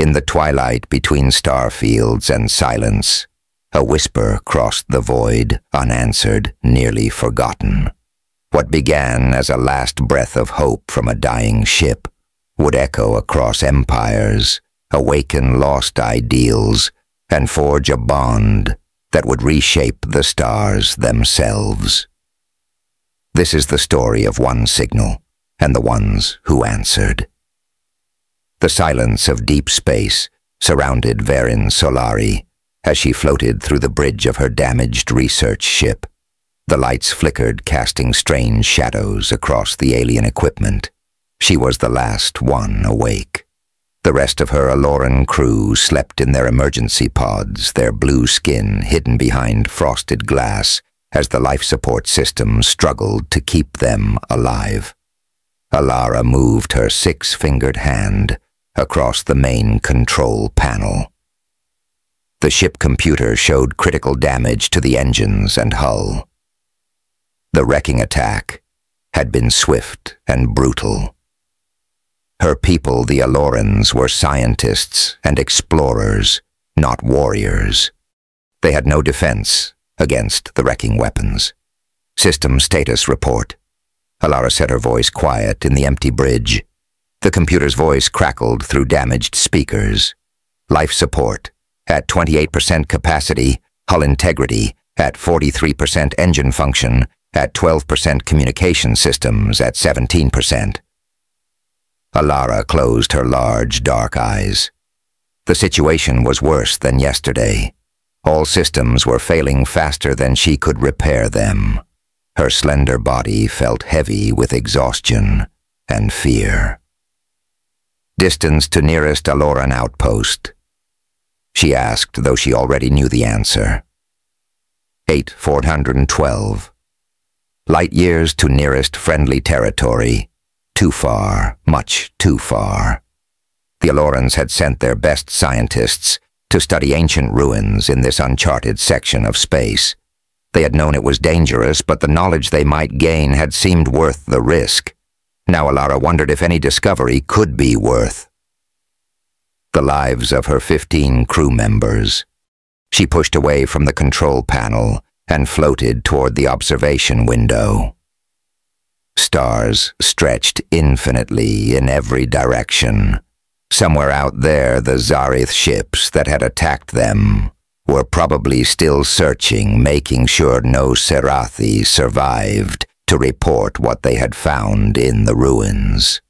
In the twilight between star fields and silence, a whisper crossed the void, unanswered, nearly forgotten. What began as a last breath of hope from a dying ship would echo across empires, awaken lost ideals, and forge a bond that would reshape the stars themselves. This is the story of one signal and the ones who answered. The silence of deep space surrounded Verin Solari as she floated through the bridge of her damaged research ship. The lights flickered, casting strange shadows across the alien equipment. She was the last one awake. The rest of her Aloran crew slept in their emergency pods, their blue skin hidden behind frosted glass as the life support system struggled to keep them alive. Alara moved her six-fingered hand across the main control panel. The ship computer showed critical damage to the engines and hull. The wrecking attack had been swift and brutal. Her people, the Alorans, were scientists and explorers, not warriors. They had no defense against the wrecking weapons. System status report. Alara said, her voice quiet in the empty bridge. The computer's voice crackled through damaged speakers. Life support at 28% capacity, hull integrity at 43%, engine function at 12%, communication systems at 17%. Alara closed her large, dark eyes. The situation was worse than yesterday. All systems were failing faster than she could repair them. Her slender body felt heavy with exhaustion and fear. Distance to nearest Aloran outpost, she asked, though she already knew the answer. 8412. Light years to nearest friendly territory. Too far, much too far. The Alorans had sent their best scientists to study ancient ruins in this uncharted section of space. They had known it was dangerous, but the knowledge they might gain had seemed worth the risk. Now Alara wondered if any discovery could be worth the lives of her 15 crew members. She pushed away from the control panel and floated toward the observation window. Stars stretched infinitely in every direction. Somewhere out there, the Zareth ships that had attacked them were probably still searching, making sure no Serathi survived to report what they had found in the ruins.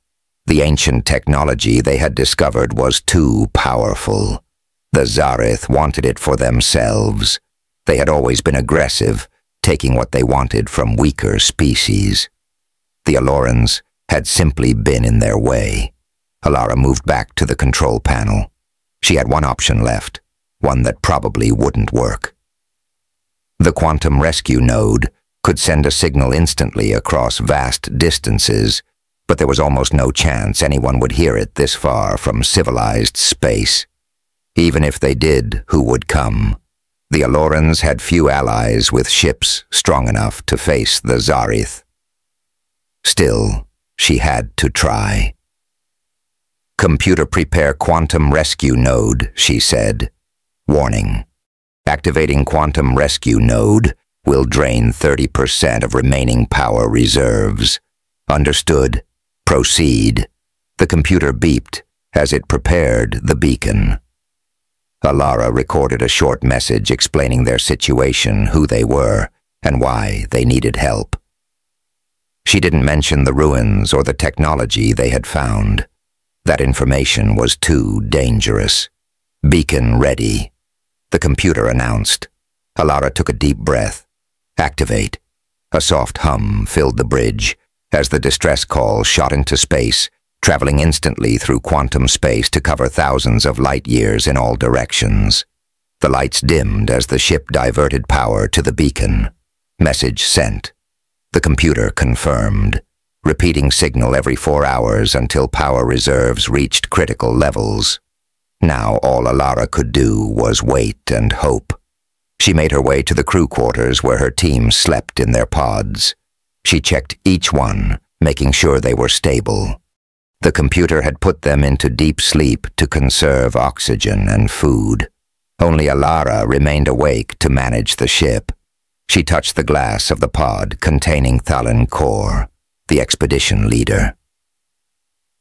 The ancient technology they had discovered was too powerful. The Zareth wanted it for themselves. They had always been aggressive, taking what they wanted from weaker species. The Alorans had simply been in their way. Alara moved back to the control panel. She had one option left, one that probably wouldn't work. The quantum rescue node could send a signal instantly across vast distances, but there was almost no chance anyone would hear it this far from civilized space. Even if they did, who would come? The Alorans had few allies with ships strong enough to face the Zareth. Still, she had to try. "Computer, prepare quantum rescue node," she said. "Warning. Activating quantum rescue node will drain 30% of remaining power reserves. Understood. Proceed." The computer beeped as it prepared the beacon. Alara recorded a short message explaining their situation, who they were, and why they needed help. She didn't mention the ruins or the technology they had found. That information was too dangerous. "Beacon ready," the computer announced. Alara took a deep breath. "Activate." A soft hum filled the bridge as the distress call shot into space, traveling instantly through quantum space to cover thousands of light years in all directions. The lights dimmed as the ship diverted power to the beacon. Message sent. The computer confirmed, repeating signal every 4 hours until power reserves reached critical levels. Now all Alara could do was wait and hope. She made her way to the crew quarters where her team slept in their pods. She checked each one, making sure they were stable. The computer had put them into deep sleep to conserve oxygen and food. Only Alara remained awake to manage the ship. She touched the glass of the pod containing Thalin Kor, the expedition leader.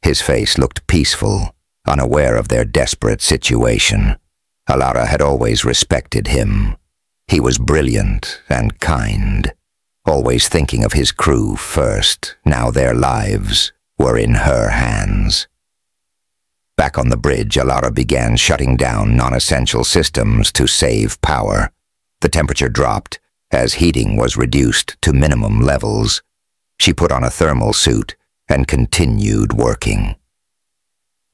His face looked peaceful, unaware of their desperate situation. Alara had always respected him. He was brilliant and kind, always thinking of his crew first. Now their lives were in her hands. Back on the bridge, Alara began shutting down non-essential systems to save power. The temperature dropped as heating was reduced to minimum levels. She put on a thermal suit and continued working.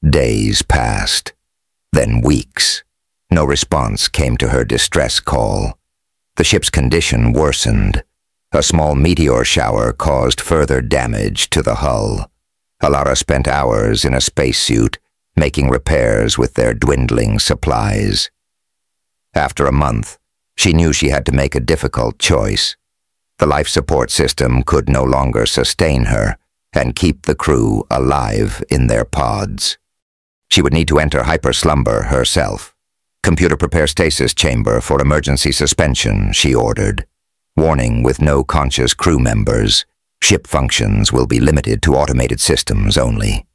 Days passed, then weeks. No response came to her distress call. The ship's condition worsened. A small meteor shower caused further damage to the hull. Alara spent hours in a spacesuit, making repairs with their dwindling supplies. After a month, she knew she had to make a difficult choice. The life support system could no longer sustain her and keep the crew alive in their pods. She would need to enter hyperslumber herself. "Computer prepare stasis chamber for emergency suspension," she ordered. "Warning with no conscious crew members. Ship functions will be limited to automated systems only."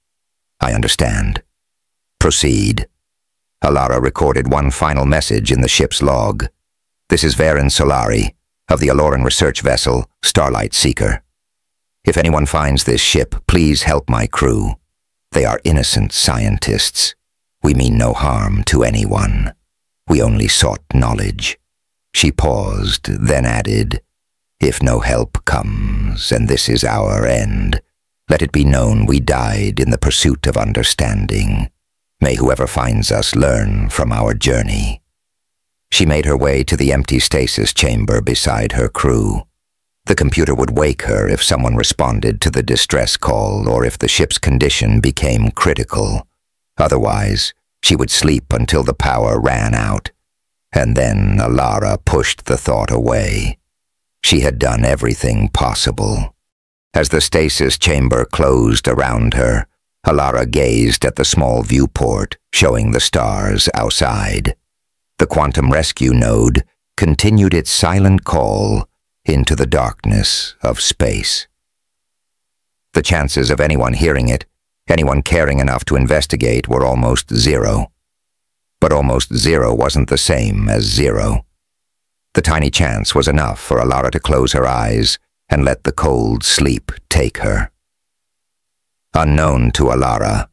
"I understand." "Proceed." Alara recorded one final message in the ship's log. "This is Varen Solari, of the Aloran research vessel, Starlight Seeker. If anyone finds this ship, please help my crew. They are innocent scientists. We mean no harm to anyone. We only sought knowledge." She paused, then added, "If no help comes, and this is our end, let it be known we died in the pursuit of understanding. May whoever finds us learn from our journey." She made her way to the empty stasis chamber beside her crew. The computer would wake her if someone responded to the distress call or if the ship's condition became critical. Otherwise, she would sleep until the power ran out. And then Alara pushed the thought away. She had done everything possible. As the stasis chamber closed around her, Alara gazed at the small viewport showing the stars outside. The quantum rescue node continued its silent call into the darkness of space. The chances of anyone hearing it, anyone caring enough to investigate, were almost zero. But almost zero wasn't the same as zero. The tiny chance was enough for Alara to close her eyes and let the cold sleep take her. Unknown to Alara,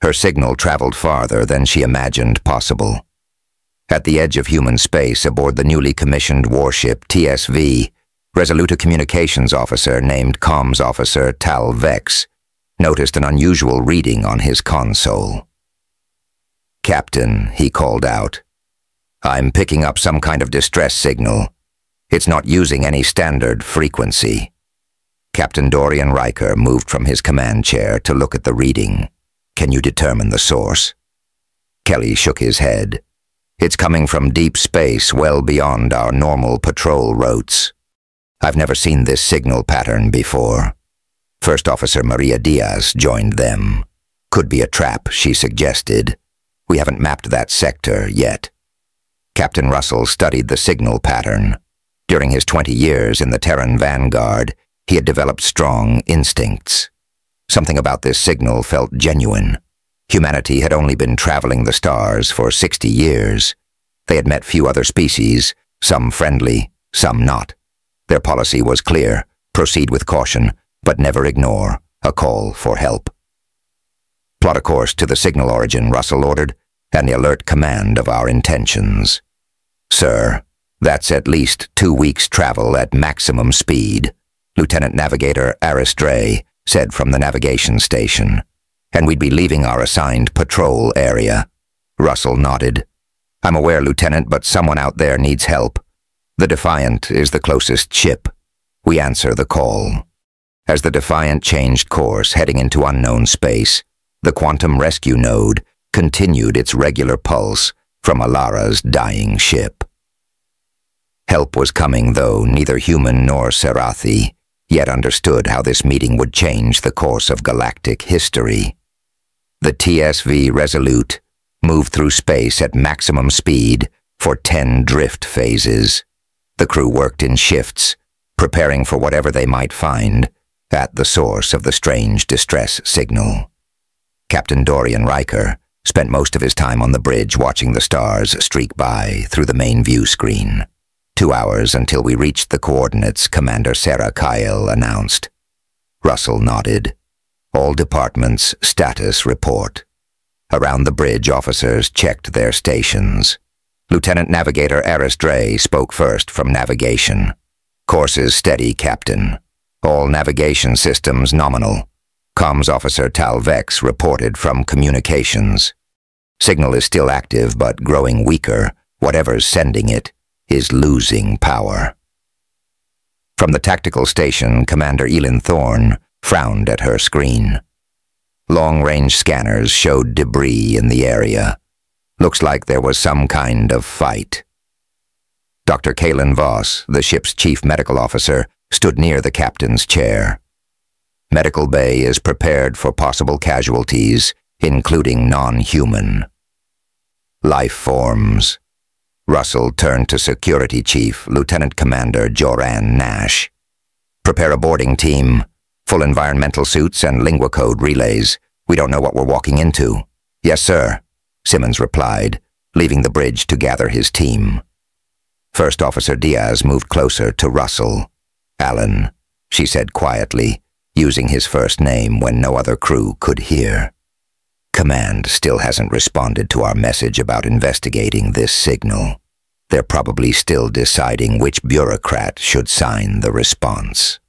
her signal traveled farther than she imagined possible. At the edge of human space aboard the newly commissioned warship TSV, Resoluta communications officer named Comms Officer Tal Vex noticed an unusual reading on his console. "Captain," he called out, "I'm picking up some kind of distress signal. It's not using any standard frequency." Captain Dorian Riker moved from his command chair to look at the reading. "Can you determine the source?" Kelly shook his head. "It's coming from deep space, well beyond our normal patrol routes. I've never seen this signal pattern before." First Officer Maria Diaz joined them. "Could be a trap," she suggested. "We haven't mapped that sector yet." Captain Russell studied the signal pattern. During his 20 years in the Terran Vanguard, he had developed strong instincts. Something about this signal felt genuine. Humanity had only been traveling the stars for 60 years. They had met few other species, some friendly, some not. Their policy was clear: proceed with caution, but never ignore a call for help. "Plot a course to the signal origin," Russell ordered, "and the alert command of our intentions." "Sir, that's at least 2 weeks' travel at maximum speed," Lieutenant Navigator Aristre said from the navigation station. "And we'd be leaving our assigned patrol area." Russell nodded. "I'm aware, Lieutenant, but someone out there needs help. The Defiant is the closest ship. We answer the call." As the Defiant changed course, heading into unknown space, the quantum rescue node continued its regular pulse from Alara's dying ship. Help was coming, though neither human nor Serathi yet understood how this meeting would change the course of galactic history. The TSV Resolute moved through space at maximum speed for 10 drift phases. The crew worked in shifts, preparing for whatever they might find at the source of the strange distress signal. Captain Dorian Riker spent most of his time on the bridge watching the stars streak by through the main view screen. 2 hours until we reached the coordinates, Commander Sarah Kyle announced. Russell nodded. All departments, status report. Around the bridge, officers checked their stations. Lieutenant Navigator Aris Dre spoke first from navigation. Courses steady, Captain. All navigation systems nominal. Comms Officer Tal Vex reported from communications. Signal is still active but growing weaker. Whatever's sending it is losing power. From the tactical station, Commander Elin Thorne frowned at her screen. Long-range scanners showed debris in the area. Looks like there was some kind of fight. Dr. Kalen Voss, the ship's chief medical officer, stood near the captain's chair. Medical bay is prepared for possible casualties, including non-human. Life forms. Russell turned to Security Chief, Lieutenant Commander Joran Nash. Prepare a boarding team. Full environmental suits and lingua code relays. We don't know what we're walking into. Yes, sir, Simmons replied, leaving the bridge to gather his team. First Officer Diaz moved closer to Russell. Alan, she said quietly, using his first name when no other crew could hear. Command still hasn't responded to our message about investigating this signal. They're probably still deciding which bureaucrat should sign the response,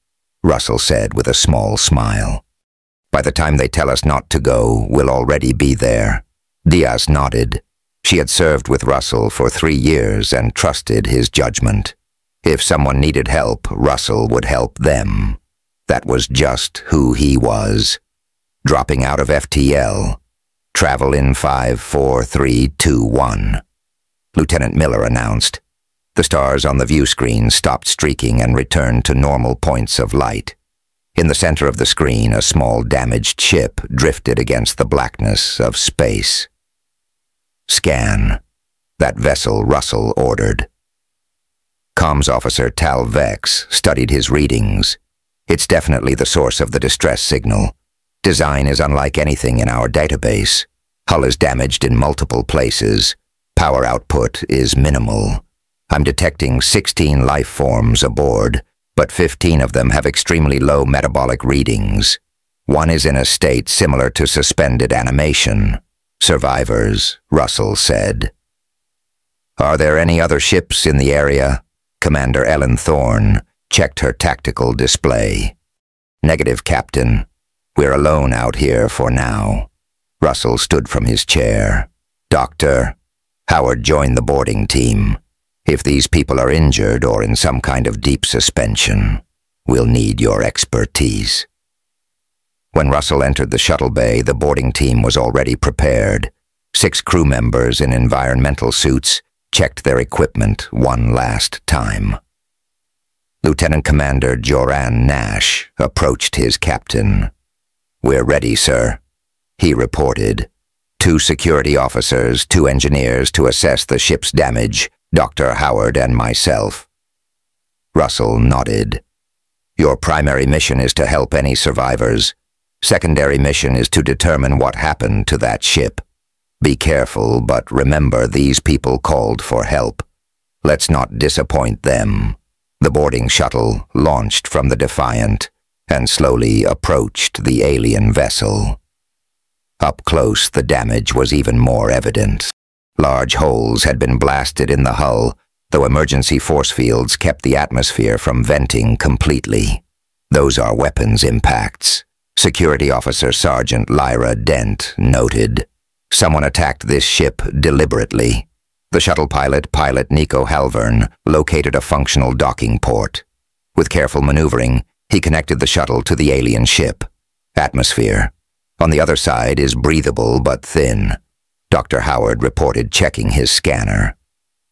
Russell said with a small smile. By the time they tell us not to go, we'll already be there. Diaz nodded. She had served with Russell for 3 years and trusted his judgment. If someone needed help, Russell would help them. That was just who he was. Dropping out of FTL. Travel in 5, 4, 3, 2, 1. Lieutenant Miller announced. The stars on the view screen stopped streaking and returned to normal points of light. In the center of the screen, a small damaged ship drifted against the blackness of space. Scan. That vessel Russell ordered. Comms Officer Tal Vex studied his readings. It's definitely the source of the distress signal. Design is unlike anything in our database. Hull is damaged in multiple places. Power output is minimal. I'm detecting 16 life forms aboard, but 15 of them have extremely low metabolic readings. One is in a state similar to suspended animation. Survivors, Russell said. Are there any other ships in the area? Commander Ellen Thorne checked her tactical display. Negative, Captain. We're alone out here for now. Russell stood from his chair. Doctor, Howard joined the boarding team. If these people are injured or in some kind of deep suspension, we'll need your expertise. When Russell entered the shuttle bay, the boarding team was already prepared. 6 crew members in environmental suits checked their equipment one last time. Lieutenant Commander Joran Nash approached his captain. We're ready, sir, he reported. 2 security officers, 2 engineers to assess the ship's damage, Dr. Howard and myself. Russell nodded. Your primary mission is to help any survivors. Secondary mission is to determine what happened to that ship. Be careful, but remember these people called for help. Let's not disappoint them. The boarding shuttle launched from the Defiant and slowly approached the alien vessel. Up close, the damage was even more evident. Large holes had been blasted in the hull, though emergency force fields kept the atmosphere from venting completely. Those are weapons impacts. Security Officer Sergeant Lyra Dent noted. Someone attacked this ship deliberately. The shuttle pilot, Nico Halvern, located a functional docking port. With careful maneuvering, he connected the shuttle to the alien ship. Atmosphere. On the other side is breathable but thin. Dr. Howard reported checking his scanner.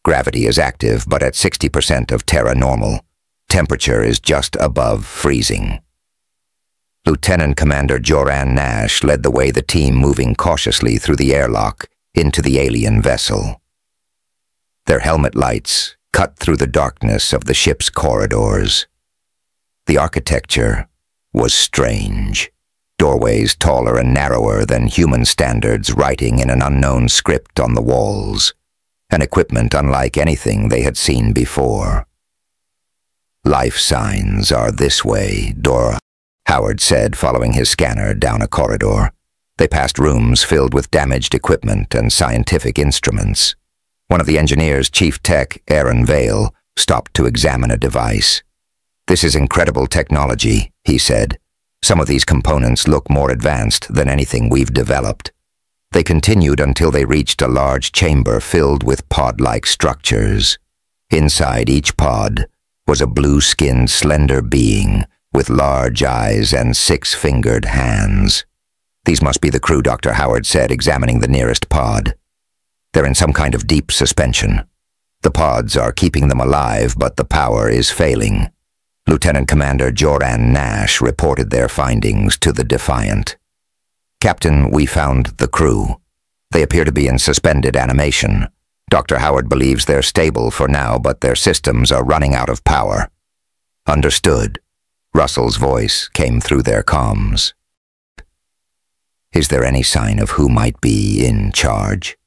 Gravity is active but at 60% of Terra normal. Temperature is just above freezing. Lieutenant Commander Joran Nash led the way, the team moving cautiously through the airlock into the alien vessel. Their helmet lights cut through the darkness of the ship's corridors. The architecture was strange. Doorways taller and narrower than human standards, writing in an unknown script on the walls, and equipment unlike anything they had seen before. "Life signs are this way," Howard said, following his scanner down a corridor. They passed rooms filled with damaged equipment and scientific instruments. One of the engineers, Chief Tech Aaron Vale, stopped to examine a device. "This is incredible technology," he said. "Some of these components look more advanced than anything we've developed." They continued until they reached a large chamber filled with pod-like structures. Inside each pod was a blue-skinned, slender being with large eyes and 6-fingered hands. "These must be the crew," Dr. Howard said, examining the nearest pod. "They're in some kind of deep suspension. The pods are keeping them alive, but the power is failing." Lieutenant Commander Joran Nash reported their findings to the Defiant. "Captain, we found the crew. They appear to be in suspended animation. Dr. Howard believes they're stable for now, but their systems are running out of power." "Understood." Russell's voice came through their comms. "Is there any sign of who might be in charge?"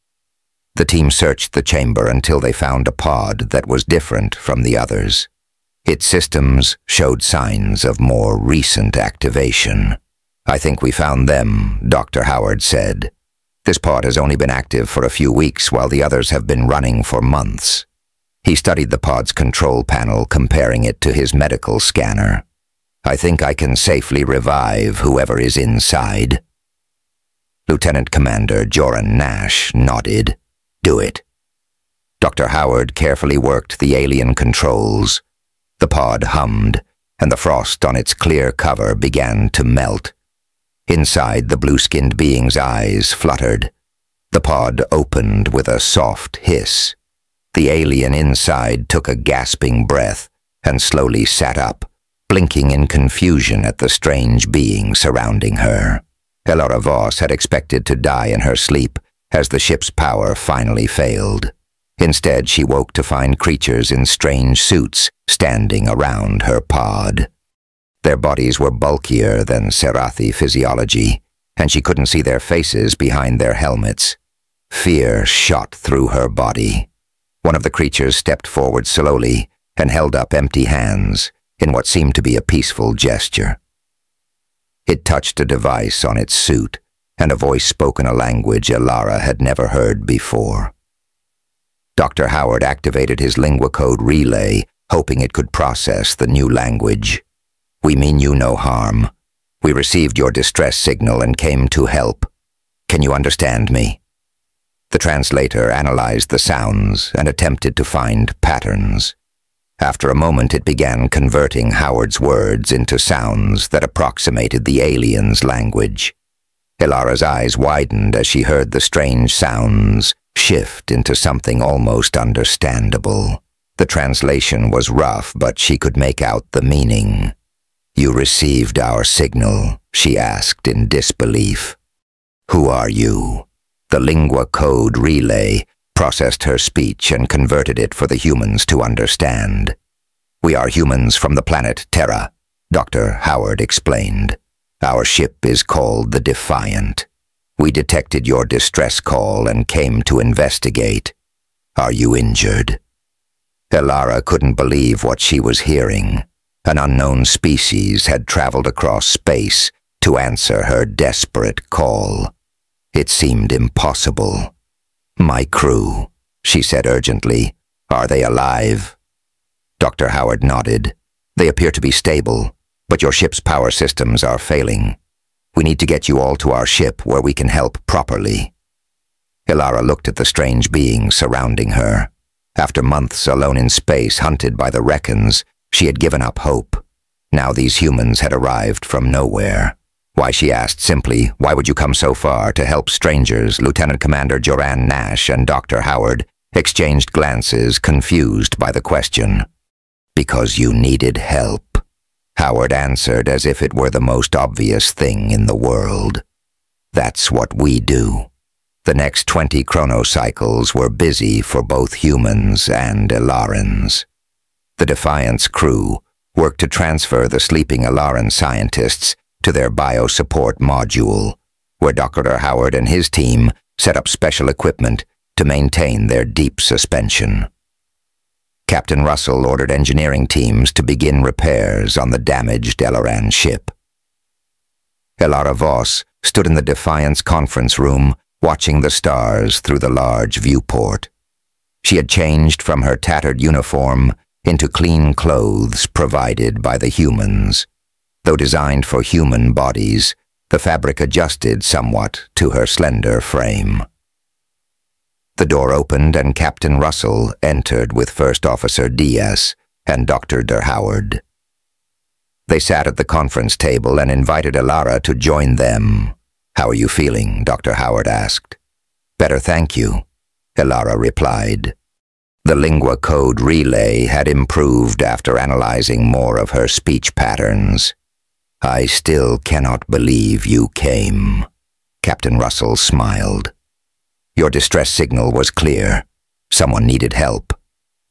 The team searched the chamber until they found a pod that was different from the others. Its systems showed signs of more recent activation. "I think we found them," Dr. Howard said. "This pod has only been active for a few weeks, while the others have been running for months." He studied the pod's control panel, comparing it to his medical scanner. "I think I can safely revive whoever is inside." Lieutenant Commander Joran Nash nodded. "Do it." Dr. Howard carefully worked the alien controls. The pod hummed, and the frost on its clear cover began to melt. Inside, the blue-skinned being's eyes fluttered. The pod opened with a soft hiss. The alien inside took a gasping breath and slowly sat up, blinking in confusion at the strange being surrounding her. Elara Voss had expected to die in her sleep as the ship's power finally failed. Instead, she woke to find creatures in strange suits standing around her pod. Their bodies were bulkier than Serathi physiology, and she couldn't see their faces behind their helmets. Fear shot through her body. One of the creatures stepped forward slowly and held up empty hands in what seemed to be a peaceful gesture. It touched a device on its suit, and a voice spoke in a language Elara had never heard before. Dr. Howard activated his lingua code relay, hoping it could process the new language. "We mean you no harm. We received your distress signal and came to help. Can you understand me?" The translator analyzed the sounds and attempted to find patterns. After a moment, it began converting Howard's words into sounds that approximated the alien's language. Elara's eyes widened as she heard the strange sounds shift into something almost understandable. The translation was rough, but she could make out the meaning. "You received our signal?" she asked in disbelief. "Who are you?" The lingua code relay processed her speech and converted it for the humans to understand. "We are humans from the planet Terra," Dr. Howard explained. "Our ship is called the Defiant. We detected your distress call and came to investigate. Are you injured?" Elara couldn't believe what she was hearing. An unknown species had traveled across space to answer her desperate call. It seemed impossible. "My crew," she said urgently. "Are they alive?" Dr. Howard nodded. "They appear to be stable, but your ship's power systems are failing. We need to get you all to our ship where we can help properly." Elara looked at the strange being surrounding her. After months alone in space, hunted by the Reckons, she had given up hope. Now these humans had arrived from nowhere. "Why?" she asked simply. "Why would you come so far to help strangers?" Lieutenant Commander Joran Nash and Dr. Howard exchanged glances, confused by the question. "Because you needed help." Howard answered as if it were the most obvious thing in the world. That's what we do. The next 20 chronocycles were busy for both humans and Ilarans. The Defiance crew worked to transfer the sleeping Ilaran scientists to their biosupport module, where Dr. Howard and his team set up special equipment to maintain their deep suspension. Captain Russell ordered engineering teams to begin repairs on the damaged Ilaran ship. Ilara Voss stood in the Defiance conference room watching the stars through the large viewport. She had changed from her tattered uniform into clean clothes provided by the humans. Though designed for human bodies, the fabric adjusted somewhat to her slender frame. The door opened and Captain Russell entered with First Officer Diaz and Dr. Der Howard. They sat at the conference table and invited Ilara to join them. "How are you feeling?" Dr. Howard asked. "Better, thank you," Ilara replied. The lingua code relay had improved after analyzing more of her speech patterns. "I still cannot believe you came." Captain Russell smiled. "Your distress signal was clear. Someone needed help."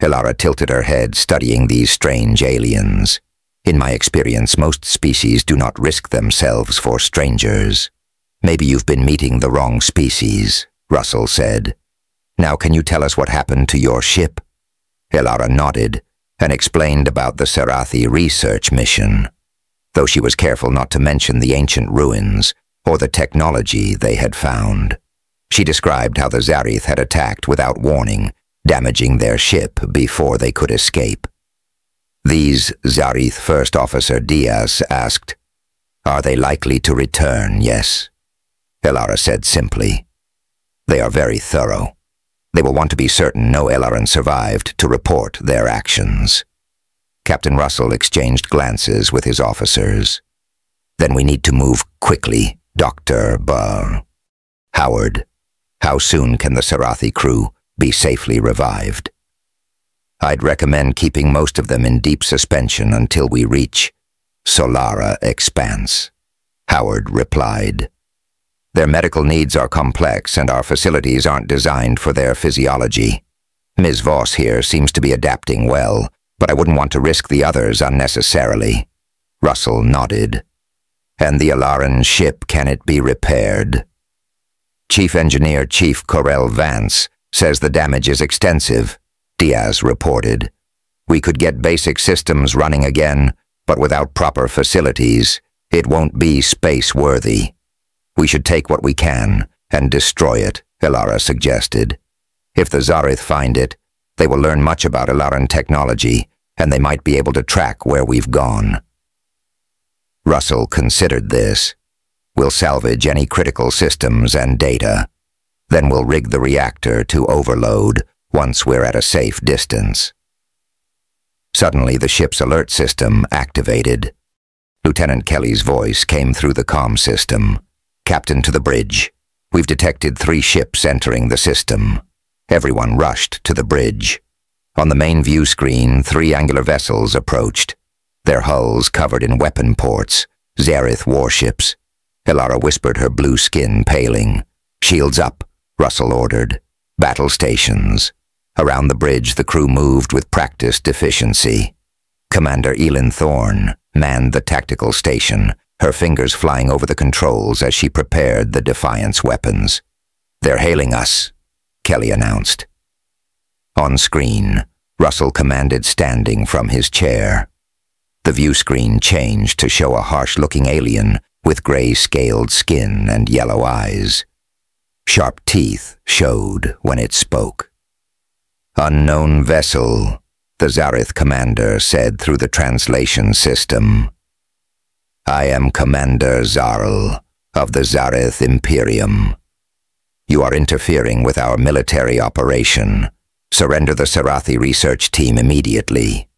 Ilara tilted her head, studying these strange aliens. "In my experience, most species do not risk themselves for strangers." "Maybe you've been meeting the wrong species," Russell said. "Now can you tell us what happened to your ship?" Ilara nodded and explained about the Sarathi research mission, though she was careful not to mention the ancient ruins or the technology they had found. She described how the Zareth had attacked without warning, damaging their ship before they could escape. These Zareth First Officer Diaz asked, "Are they likely to return?" "Yes," Ilara said simply. "They are very thorough. They will want to be certain no Ilaran survived to report their actions." Captain Russell exchanged glances with his officers. "Then we need to move quickly, Dr. Howard. How soon can the Sarathi crew be safely revived?" "I'd recommend keeping most of them in deep suspension until we reach Solara Expanse," Howard replied. "Their medical needs are complex and our facilities aren't designed for their physiology. Ms. Voss here seems to be adapting well, but I wouldn't want to risk the others unnecessarily." Russell nodded. "And the Ilaran ship, can it be repaired?" "Chief Engineer Chief Corel Vance says the damage is extensive," Diaz reported. "We could get basic systems running again, but without proper facilities, it won't be space-worthy. We should take what we can and destroy it," Ilara suggested. "If the Zareth find it, they will learn much about Ilaran technology, and they might be able to track where we've gone." Russell considered this. "We'll salvage any critical systems and data. Then we'll rig the reactor to overload once we're at a safe distance." Suddenly, the ship's alert system activated. Lieutenant Kelly's voice came through the comm system. "Captain, to the bridge. We've detected 3 ships entering the system." Everyone rushed to the bridge. On the main view screen, 3 angular vessels approached, their hulls covered in weapon ports, Zareth warships. Ilara whispered, her blue skin paling. "Shields up," Russell ordered. "Battle stations." Around the bridge, the crew moved with practiced efficiency. Commander Elin Thorne manned the tactical station, her fingers flying over the controls as she prepared the Defiance weapons. "They're hailing us," Kelly announced. On screen, Russell commanded standing from his chair. The view screen changed to show a harsh-looking alien with gray-scaled skin and yellow eyes. Sharp teeth showed when it spoke. "Unknown vessel," the Zareth commander said through the translation system. "I am Commander Zarl of the Zareth Imperium. You are interfering with our military operation. Surrender the Sarathi research team immediately."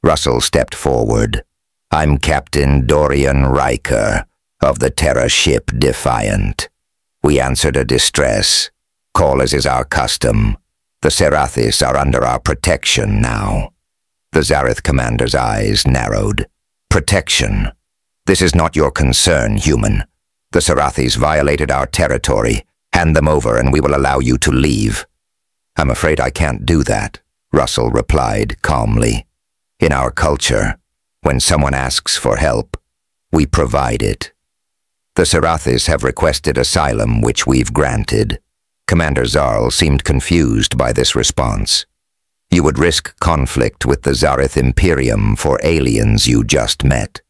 Russell stepped forward. "I'm Captain Dorian Riker of the Terra ship Defiant. We answered a distress. Call as is our custom. The Sarathis are under our protection now." The Zareth commander's eyes narrowed. Protection. This is not your concern, human. The Sarathis violated our territory. Hand them over and we will allow you to leave. I'm afraid I can't do that, Russell replied calmly. In our culture, when someone asks for help, we provide it. The Sarathis have requested asylum, which we've granted. Commander Zarl seemed confused by this response. You would risk conflict with the Zareth Imperium for aliens you just met.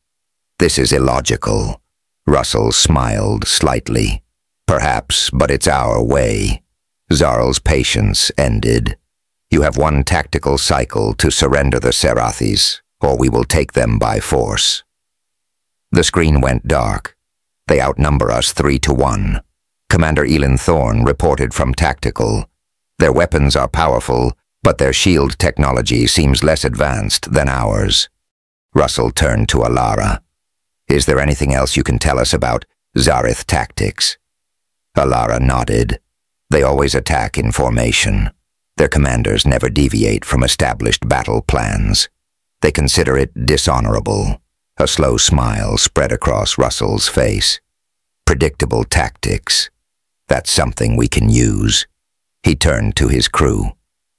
This is illogical. Russell smiled slightly. Perhaps, but it's our way. Zarl's patience ended. You have one tactical cycle to surrender the Sarathis, or we will take them by force. The screen went dark. They outnumber us 3-1. Commander Elin Thorne reported from Tactical. Their weapons are powerful, but their shield technology seems less advanced than ours. Russell turned to Alara. Is there anything else you can tell us about Zareth tactics? Alara nodded. They always attack in formation. Their commanders never deviate from established battle plans. They consider it dishonorable. A slow smile spread across Russell's face. Predictable tactics. That's something we can use. He turned to his crew.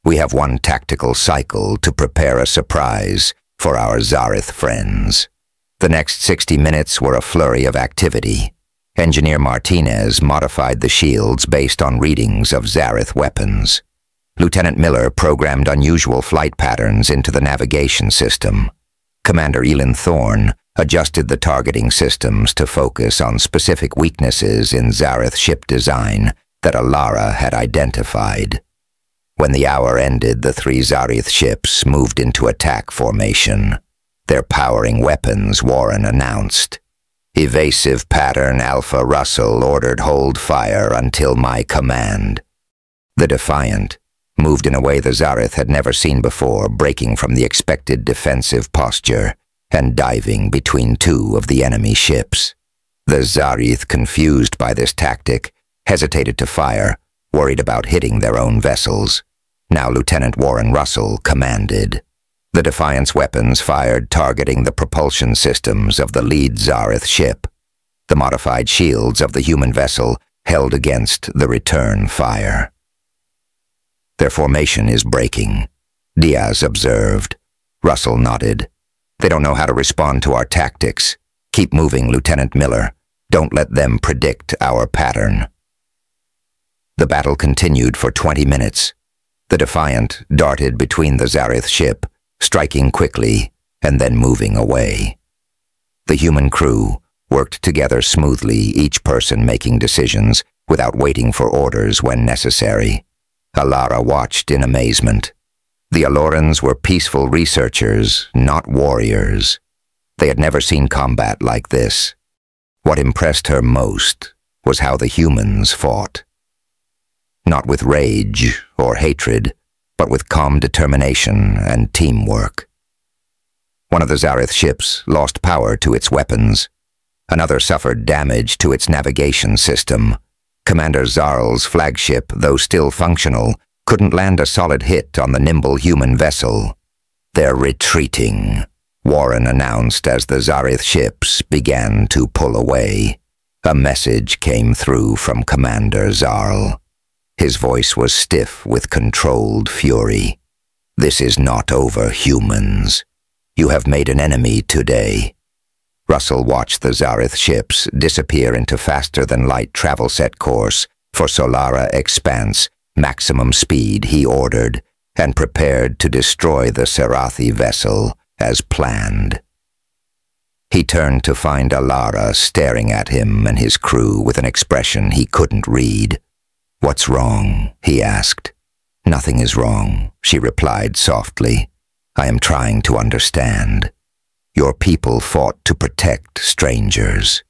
We have one tactical cycle to prepare a surprise for our Zareth friends. The next 60 minutes were a flurry of activity. Engineer Martinez modified the shields based on readings of Zareth weapons. Lieutenant Miller programmed unusual flight patterns into the navigation system. Commander Elin Thorne adjusted the targeting systems to focus on specific weaknesses in Zareth ship design that Alara had identified. When the hour ended, the 3 Zareth ships moved into attack formation. Their powering weapons, Warren announced. Evasive pattern Alpha Russell ordered hold fire until my command. The Defiant moved in a way the Zareth had never seen before, breaking from the expected defensive posture and diving between 2 of the enemy ships. The Zareth, confused by this tactic, hesitated to fire, worried about hitting their own vessels. Now Lieutenant Warren Russell commanded. The Defiant's weapons fired, targeting the propulsion systems of the lead Zareth ship. The modified shields of the human vessel held against the return fire. Their formation is breaking, Diaz observed. Russell nodded. They don't know how to respond to our tactics. Keep moving, Lieutenant Miller. Don't let them predict our pattern. The battle continued for 20 minutes. The Defiant darted between the Zareth ship, striking quickly and then moving away. The human crew worked together smoothly, each person making decisions without waiting for orders when necessary. Alara watched in amazement. The Alorans were peaceful researchers, not warriors. They had never seen combat like this. What impressed her most was how the humans fought. Not with rage or hatred, but with calm determination and teamwork. One of the Zareth ships lost power to its weapons. Another suffered damage to its navigation system. Commander Zarl's flagship, though still functional, couldn't land a solid hit on the nimble human vessel. They're retreating, Warren announced as the Zareth ships began to pull away. A message came through from Commander Zarl. His voice was stiff with controlled fury. This is not over, humans. You have made an enemy today. Russell watched the Zareth ships disappear into faster-than-light travel set course for Solara Expanse, maximum speed, he ordered, and prepared to destroy the Sarathi vessel as planned. He turned to find Alara staring at him and his crew with an expression he couldn't read. "What's wrong?" he asked. "Nothing is wrong," she replied softly. "I am trying to understand. Your people fought to protect strangers.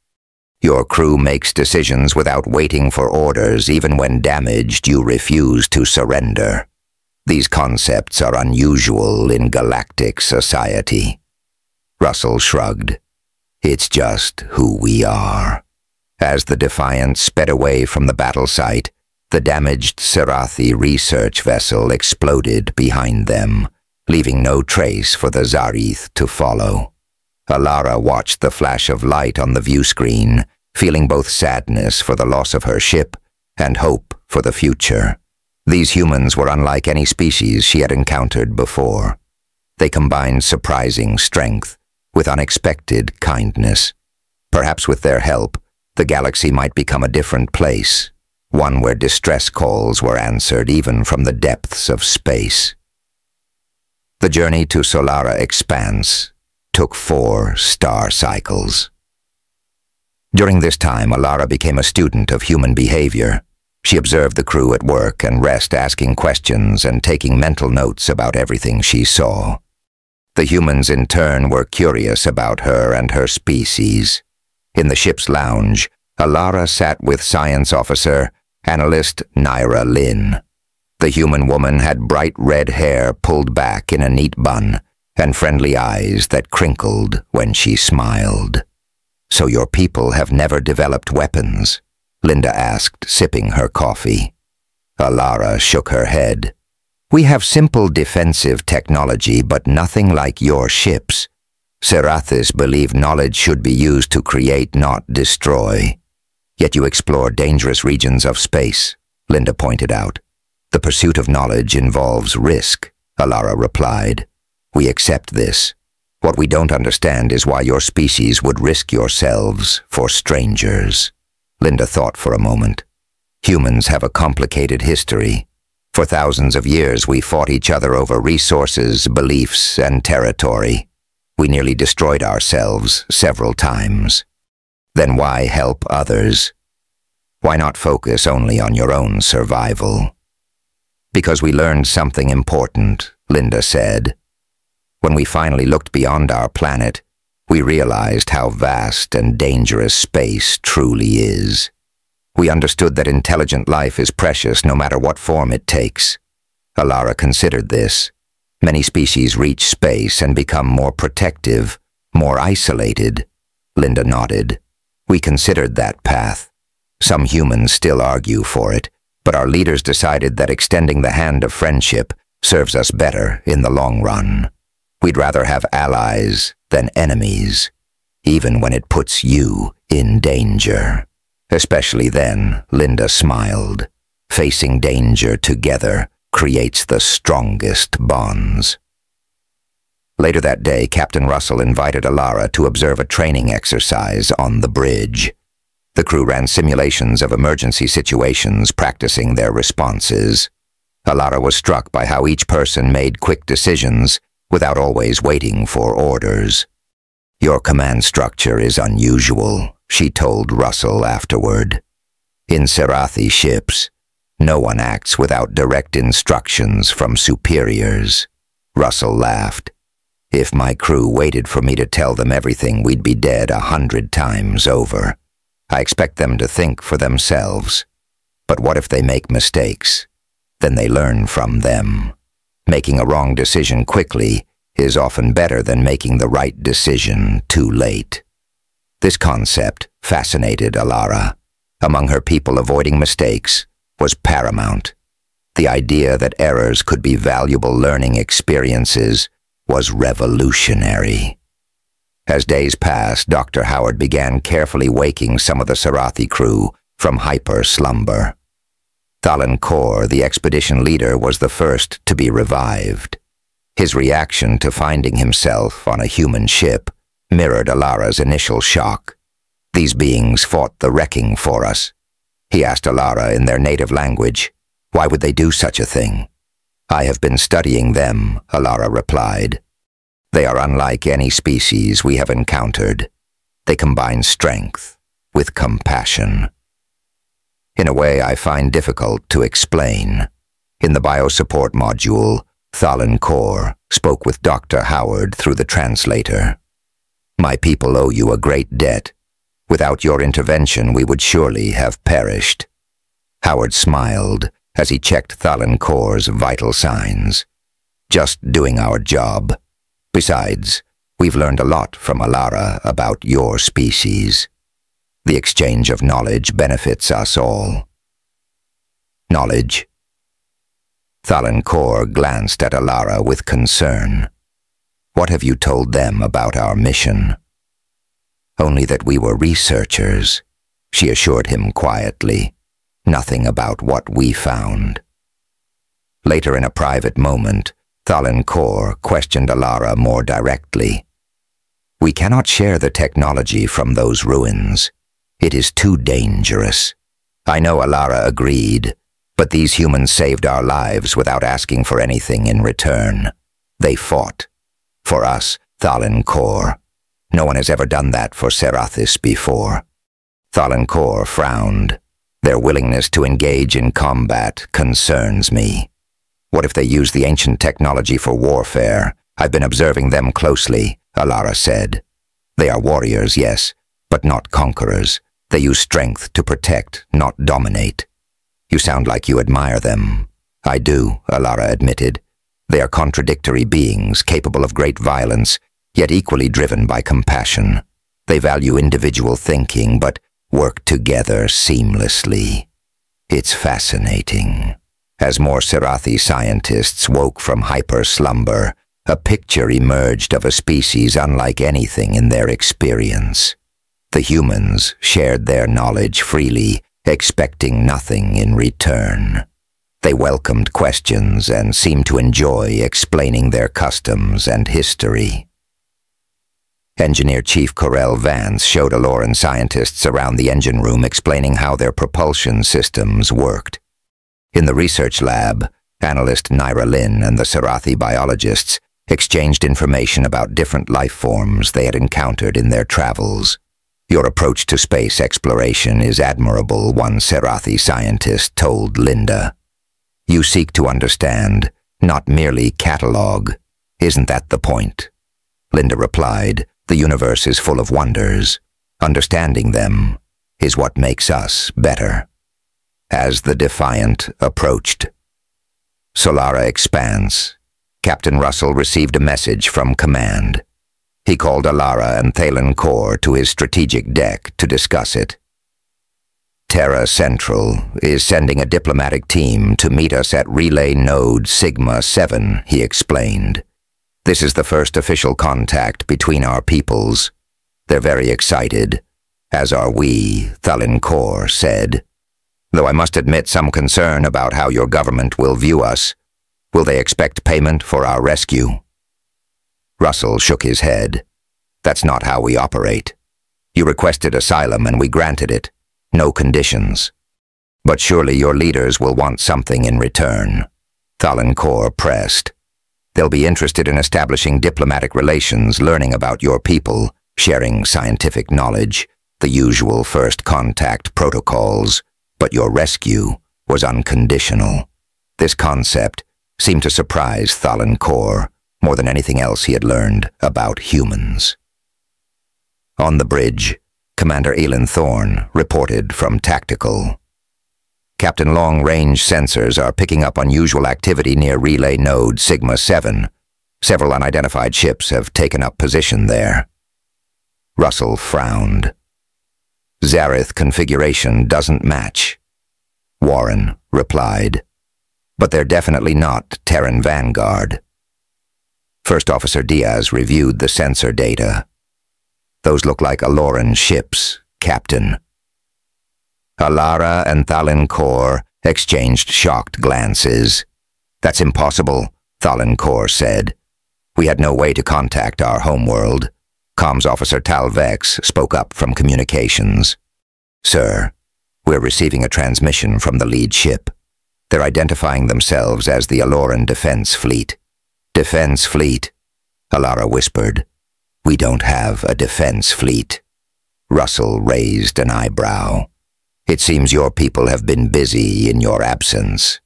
Your crew makes decisions without waiting for orders. Even when damaged, you refuse to surrender. These concepts are unusual in galactic society." Russell shrugged. "It's just who we are." As the Defiant sped away from the battle site, the damaged Sarathi research vessel exploded behind them, leaving no trace for the Zareth to follow. Alara watched the flash of light on the view screen, feeling both sadness for the loss of her ship and hope for the future. These humans were unlike any species she had encountered before. They combined surprising strength with unexpected kindness. Perhaps with their help, the galaxy might become a different place, one where distress calls were answered even from the depths of space. The journey to Solara Expanse took 4 star cycles. During this time, Alara became a student of human behavior. She observed the crew at work and rest, asking questions and taking mental notes about everything she saw. The humans in turn were curious about her and her species. In the ship's lounge, Alara sat with science officer, analyst Naira Lin. The human woman had bright red hair pulled back in a neat bun and friendly eyes that crinkled when she smiled. "So your people have never developed weapons?" Linda asked, sipping her coffee. Alara shook her head. "We have simple defensive technology, but nothing like your ships. Serathis believe knowledge should be used to create, not destroy. Yet you explore dangerous regions of space," Linda pointed out. "The pursuit of knowledge involves risk," Alara replied. "We accept this. What we don't understand is why your species would risk yourselves for strangers." Linda thought for a moment. "Humans have a complicated history. For thousands of years we fought each other over resources, beliefs, and territory. We nearly destroyed ourselves several times. Then why help others? Why not focus only on your own survival?" "Because we learned something important," Linda said. "When we finally looked beyond our planet, we realized how vast and dangerous space truly is. We understood that intelligent life is precious no matter what form it takes." Alara considered this. Many species reach space and become more protective, more isolated. Linda nodded. "We considered that path. Some humans still argue for it, but our leaders decided that extending the hand of friendship serves us better in the long run. We'd rather have allies than enemies, even when it puts you in danger." "Especially then," Linda smiled. "Facing danger together creates the strongest bonds." Later that day, Captain Russell invited Alara to observe a training exercise on the bridge. The crew ran simulations of emergency situations, practicing their responses. Alara was struck by how each person made quick decisions without always waiting for orders. "Your command structure is unusual," she told Russell afterward. "In Serathi ships, no one acts without direct instructions from superiors." Russell laughed. "If my crew waited for me to tell them everything, we'd be dead 100 times over. I expect them to think for themselves. But what if they make mistakes? Then they learn from them. Making a wrong decision quickly is often better than making the right decision too late." This concept fascinated Alara. Among her people, avoiding mistakes was paramount. The idea that errors could be valuable learning experiences was revolutionary. As days passed, Dr. Howard began carefully waking some of the Serathi crew from hyper-slumber. Thalen Kor, the expedition leader, was the first to be revived. His reaction to finding himself on a human ship mirrored Alara's initial shock. "These beings fought the wrecking for us." He asked Alara in their native language, "Why would they do such a thing?" "I have been studying them," Alara replied. "They are unlike any species we have encountered. They combine strength with compassion. In a way I find difficult to explain." In the biosupport module, Thalen Kor spoke with Dr. Howard through the translator. "My people owe you a great debt. Without your intervention, we would surely have perished." Howard smiled as he checked Thalen Kor's vital signs. "Just doing our job. Besides, we've learned a lot from Alara about your species. The exchange of knowledge benefits us all." "Knowledge?" Thalen Kor glanced at Alara with concern. What have you told them about our mission?" "Only that we were researchers," she assured him quietly. "Nothing about what we found." Later in a private moment, Thalen Kor questioned Alara more directly. "We cannot share the technology from those ruins. It is too dangerous." I know Alara agreed, but these humans saved our lives without asking for anything in return. They fought. For us, Thalen Kor. No one has ever done that for Serathis before. Thalen Kor frowned. Their willingness to engage in combat concerns me. What if they use the ancient technology for warfare? I've been observing them closely, Alara said. They are warriors, yes, but not conquerors. They use strength to protect, not dominate. You sound like you admire them. I do, Alara admitted. They are contradictory beings, capable of great violence, yet equally driven by compassion. They value individual thinking, but work together seamlessly. It's fascinating. As more Serathi scientists woke from hyper-slumber, a picture emerged of a species unlike anything in their experience. The humans shared their knowledge freely, expecting nothing in return. They welcomed questions and seemed to enjoy explaining their customs and history. Engineer Chief Corel Vance showed Aloran scientists around the engine room explaining how their propulsion systems worked. In the research lab, analyst Naira Lin and the Serathi biologists exchanged information about different life forms they had encountered in their travels. "Your approach to space exploration is admirable," one Serathi scientist told Linda. "You seek to understand, not merely catalog. Isn't that the point?" Linda replied, "The universe is full of wonders. Understanding them is what makes us better." As the Defiant approached Solara Expanse, Captain Russell received a message from Command. He called Alara and Thalen Kor to his strategic deck to discuss it. "Terra Central is sending a diplomatic team to meet us at Relay Node Sigma 7, he explained. "This is the first official contact between our peoples. They're very excited, as are we," Thalen Kor said. "Though I must admit some concern about how your government will view us. Will they expect payment for our rescue?" Russell shook his head. "That's not how we operate. You requested asylum and we granted it. No conditions. But surely your leaders will want something in return." Thalen Kor pressed. "They'll be interested in establishing diplomatic relations, learning about your people, sharing scientific knowledge, the usual first contact protocols. But your rescue was unconditional." This concept seemed to surprise Thalen Kor more than anything else he had learned about humans. On the bridge, Commander Elin Thorne reported from Tactical. "Captain, long-range sensors are picking up unusual activity near Relay Node Sigma 7. Several unidentified ships have taken up position there." Russell frowned. "Zareth configuration doesn't match," Warren replied. "But they're definitely not Terran Vanguard." First Officer Diaz reviewed the sensor data. "Those look like Aloran ships, Captain." Alara and Thalen Kor exchanged shocked glances. "That's impossible," Thalen Kor said. "We had no way to contact our homeworld." Comms Officer Tal Vex spoke up from communications. "Sir, we're receiving a transmission from the lead ship. They're identifying themselves as the Aloran Defense Fleet." "Defense Fleet?" Alara whispered. "We don't have a defense fleet." Russell raised an eyebrow. "It seems your people have been busy in your absence."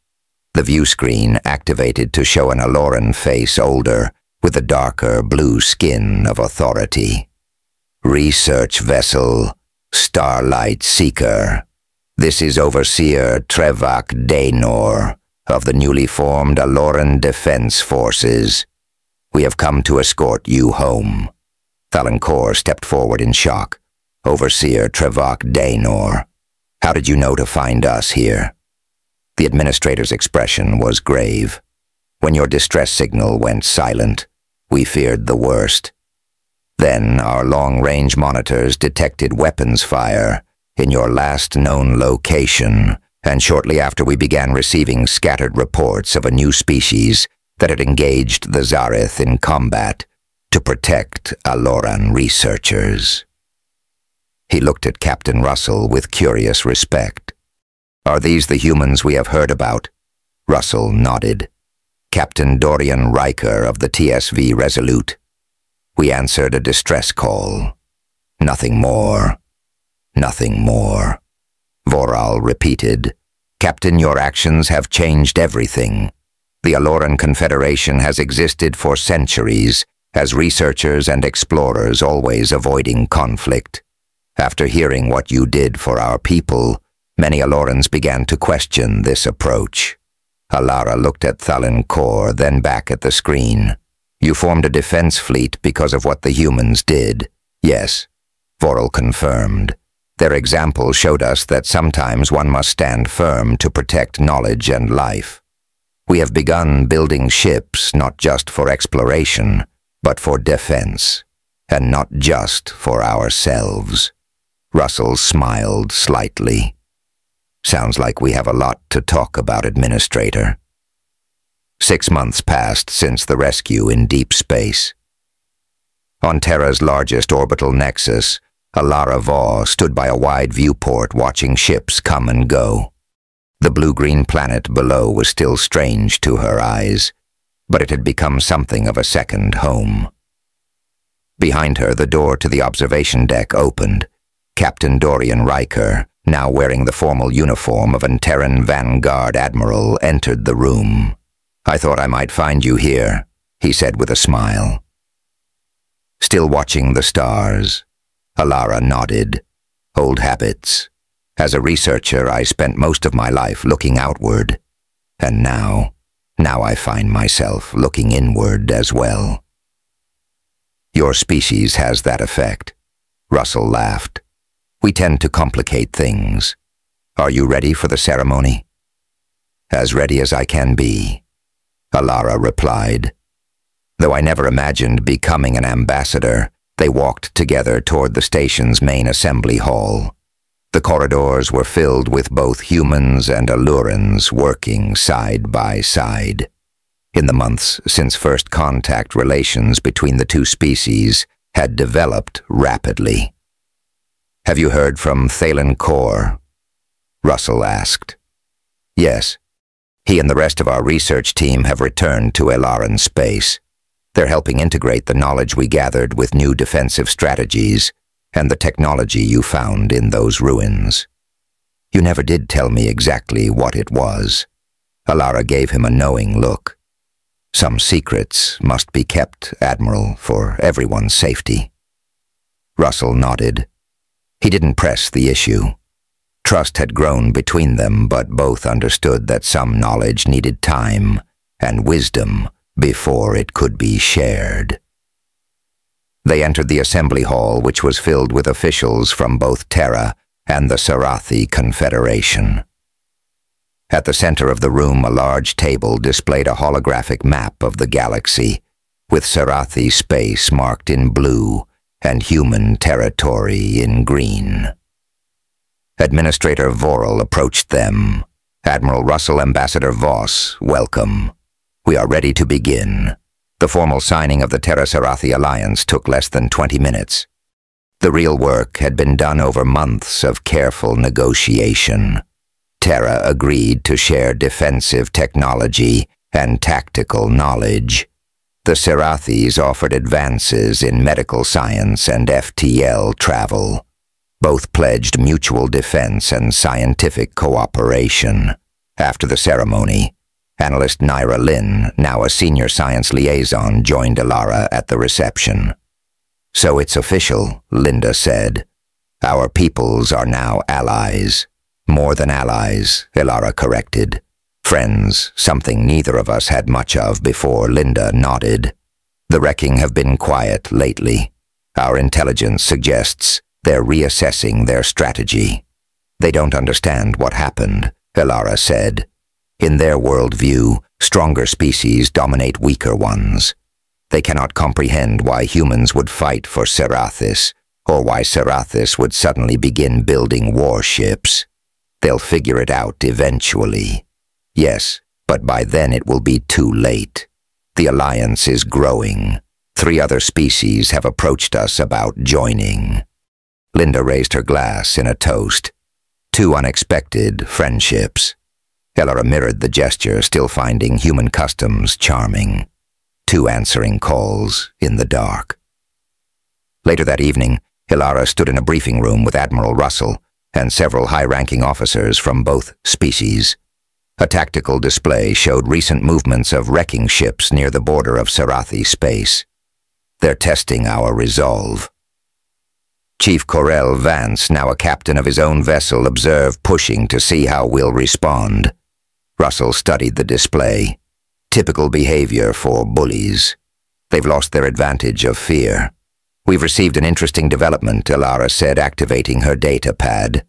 The view screen activated to show an Aloran face older, with the darker blue skin of authority. "Research vessel, Starlight Seeker. This is Overseer Trevak Daynor of the newly formed Aloran Defense Forces. We have come to escort you home." Thalen Kor stepped forward in shock. "Overseer Trevak Daynor. How did you know to find us here?" The administrator's expression was grave. "When your distress signal went silent, We feared the worst. Then our long-range monitors detected weapons fire in your last known location, and shortly after we began receiving scattered reports of a new species that had engaged the Zareth in combat to protect Aloran researchers. He looked at Captain Russell with curious respect. "Are these the humans we have heard about?" Russell nodded. "Captain Dorian Riker of the TSV Resolute." We answered a distress call. "Nothing more. Nothing more." Voral repeated. "Captain, your actions have changed everything. The Aloran Confederation has existed for centuries as researchers and explorers always avoiding conflict. After hearing what you did for our people, many Alorans began to question this approach." Alara looked at Thalin Kor, then back at the screen. "You formed a defense fleet because of what the humans did." "Yes," Voral confirmed. "Their example showed us that sometimes one must stand firm to protect knowledge and life. We have begun building ships not just for exploration, but for defense, and not just for ourselves." Russell smiled slightly. "Sounds like we have a lot to talk about, Administrator." 6 months passed since the rescue in deep space. On Terra's largest orbital nexus, Alara Vaugh stood by a wide viewport watching ships come and go. The blue-green planet below was still strange to her eyes, but it had become something of a second home. Behind her, the door to the observation deck opened. Captain Dorian Riker, now wearing the formal uniform of an Terran Vanguard Admiral, entered the room. "I thought I might find you here," he said with a smile. "Still watching the stars?" Alara nodded. "Old habits. As a researcher, I spent most of my life looking outward. And now I find myself looking inward as well." "Your species has that effect." Russell laughed. "We tend to complicate things. Are you ready for the ceremony?" "As ready as I can be," Alara replied. Though I never imagined becoming an ambassador, they walked together toward the station's main assembly hall. The corridors were filled with both humans and Alurans working side by side. In the months since first contact, relations between the two species had developed rapidly. "Have you heard from Thalin Kor?" Russell asked. "Yes. He and the rest of our research team have returned to Elaran space. They're helping integrate the knowledge we gathered with new defensive strategies and the technology you found in those ruins." "You never did tell me exactly what it was." Alara gave him a knowing look. "Some secrets must be kept, Admiral, for everyone's safety." Russell nodded. He didn't press the issue. Trust had grown between them, but both understood that some knowledge needed time and wisdom before it could be shared. They entered the assembly hall, which was filled with officials from both Terra and the Sarathi Confederation. At the center of the room, a large table displayed a holographic map of the galaxy, with Sarathi space marked in blue and human territory in green. Administrator Voral approached them. "Admiral Russell, Ambassador Voss, welcome. We are ready to begin." The formal signing of the Terra-Sarathi Alliance took less than 20 minutes. The real work had been done over months of careful negotiation. Terra agreed to share defensive technology and tactical knowledge. The Sarathis offered advances in medical science and FTL travel. Both pledged mutual defense and scientific cooperation. After the ceremony, Analyst Naira Lin, now a senior science liaison, joined Alara at the reception. "So it's official," Linda said. "Our peoples are now allies." "More than allies," Alara corrected. "Friends, something neither of us had much of before." Linda nodded. "The wrecking have been quiet lately. Our intelligence suggests they're reassessing their strategy." "They don't understand what happened," Alara said. "In their worldview, stronger species dominate weaker ones. They cannot comprehend why humans would fight for Serathis, or why Serathis would suddenly begin building warships. They'll figure it out eventually. Yes, but by then it will be too late. The alliance is growing. 3 other species have approached us about joining. Linda raised her glass in a toast. 2 unexpected friendships. Ellara mirrored the gesture, still finding human customs charming. 2 answering calls in the dark. Later that evening, Ellara stood in a briefing room with Admiral Russell and several high-ranking officers from both species. A tactical display showed recent movements of wrecking ships near the border of Serathi space. They're testing our resolve. Chief Corel Vance, now a captain of his own vessel, observed, pushing to see how we'll respond. Russell studied the display. Typical behavior for bullies. They've lost their advantage of fear. We've received an interesting development, Ellara said, activating her data pad.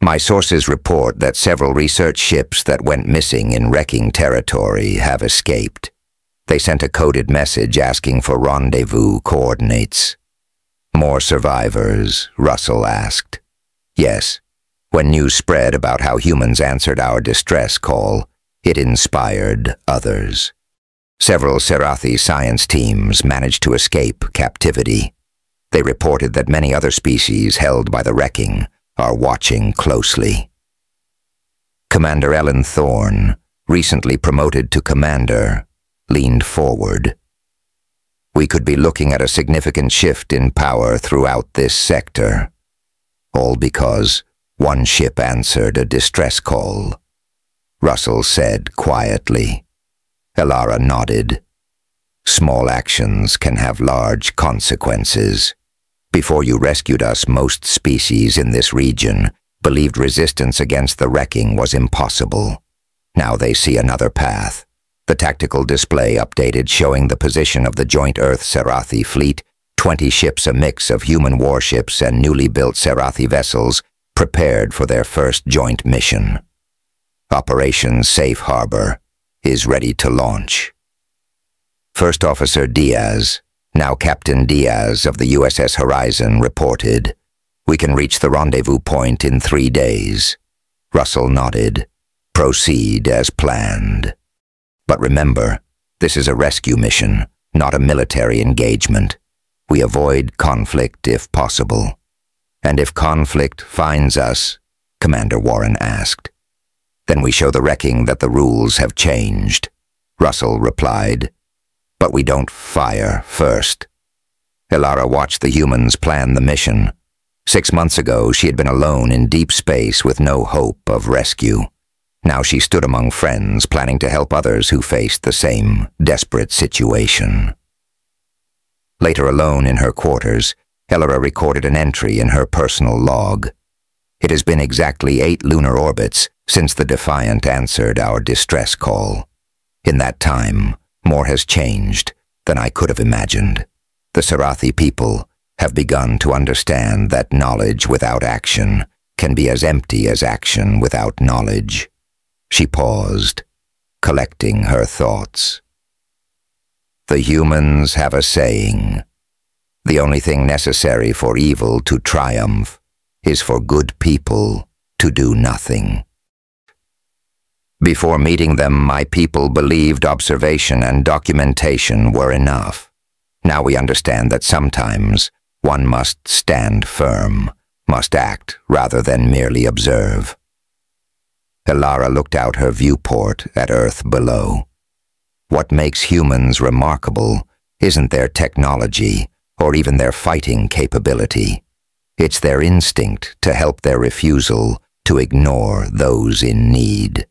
My sources report that several research ships that went missing in wrecking territory have escaped. They sent a coded message asking for rendezvous coordinates. More survivors? Russell asked. Yes. When news spread about how humans answered our distress call, it inspired others. Several Serathi science teams managed to escape captivity. They reported that many other species held by the wrecking are watching closely. Commander Ellen Thorne, recently promoted to commander, leaned forward. We could be looking at a significant shift in power throughout this sector, all because 1 ship answered a distress call. Russell said quietly. Ellara nodded. Small actions can have large consequences. Before you rescued us, most species in this region believed resistance against the wrecking was impossible. Now they see another path. The tactical display updated, showing the position of the joint Earth-Serathi fleet, 20 ships, a mix of human warships and newly built Serathi vessels, prepared for their first joint mission. Operation Safe Harbor is ready to launch. First Officer Diaz, now Captain Diaz of the USS Horizon, reported, "We can reach the rendezvous point in 3 days." Russell nodded. "Proceed as planned. But remember, this is a rescue mission, not a military engagement. We avoid conflict if possible." "And if conflict finds us?" Commander Warren asked. "Then we show the wrecking that the rules have changed," Russell replied. "But we don't fire first." Ellara watched the humans plan the mission. 6 months ago, she had been alone in deep space with no hope of rescue. Now she stood among friends, planning to help others who faced the same desperate situation. Later, alone in her quarters, Ellara recorded an entry in her personal log. "It has been exactly 8 lunar orbits since the Defiant answered our distress call. In that time, more has changed than I could have imagined. The Serathi people have begun to understand that knowledge without action can be as empty as action without knowledge." She paused, collecting her thoughts. "The humans have a saying. The only thing necessary for evil to triumph is for good people to do nothing. Before meeting them, my people believed observation and documentation were enough. Now we understand that sometimes one must stand firm, must act rather than merely observe." Ellara looked out her viewport at Earth below. What makes humans remarkable isn't their technology or even their fighting capability. It's their instinct to help, their refusal to ignore those in need.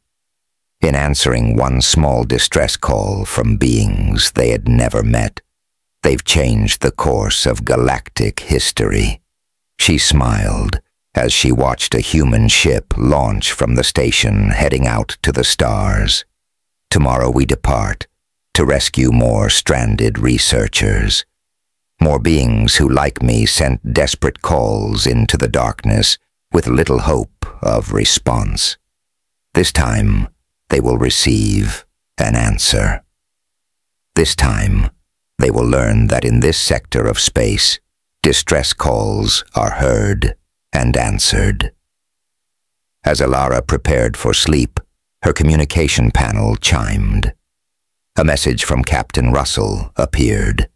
In answering one small distress call from beings they had never met, they've changed the course of galactic history. She smiled as she watched a human ship launch from the station, heading out to the stars. Tomorrow we depart to rescue more stranded researchers. More beings who, like me, sent desperate calls into the darkness with little hope of response. This time, they will receive an answer. This time, they will learn that in this sector of space, distress calls are heard and answered. As Alara prepared for sleep, her communication panel chimed. A message from Captain Russell appeared.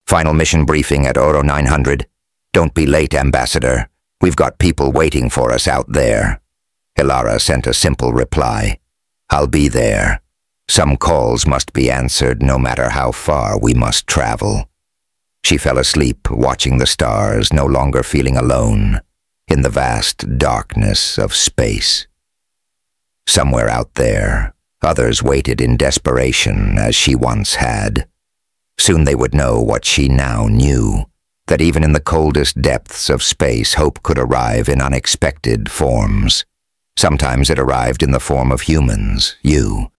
"Final mission briefing at Oro 900. Don't be late, Ambassador. We've got people waiting for us out there." Alara sent a simple reply. "I'll be there. Some calls must be answered no matter how far we must travel." She fell asleep, watching the stars, no longer feeling alone, in the vast darkness of space. Somewhere out there, others waited in desperation as she once had. Soon they would know what she now knew, that even in the coldest depths of space, hope could arrive in unexpected forms. Sometimes it arrived in the form of humans, you,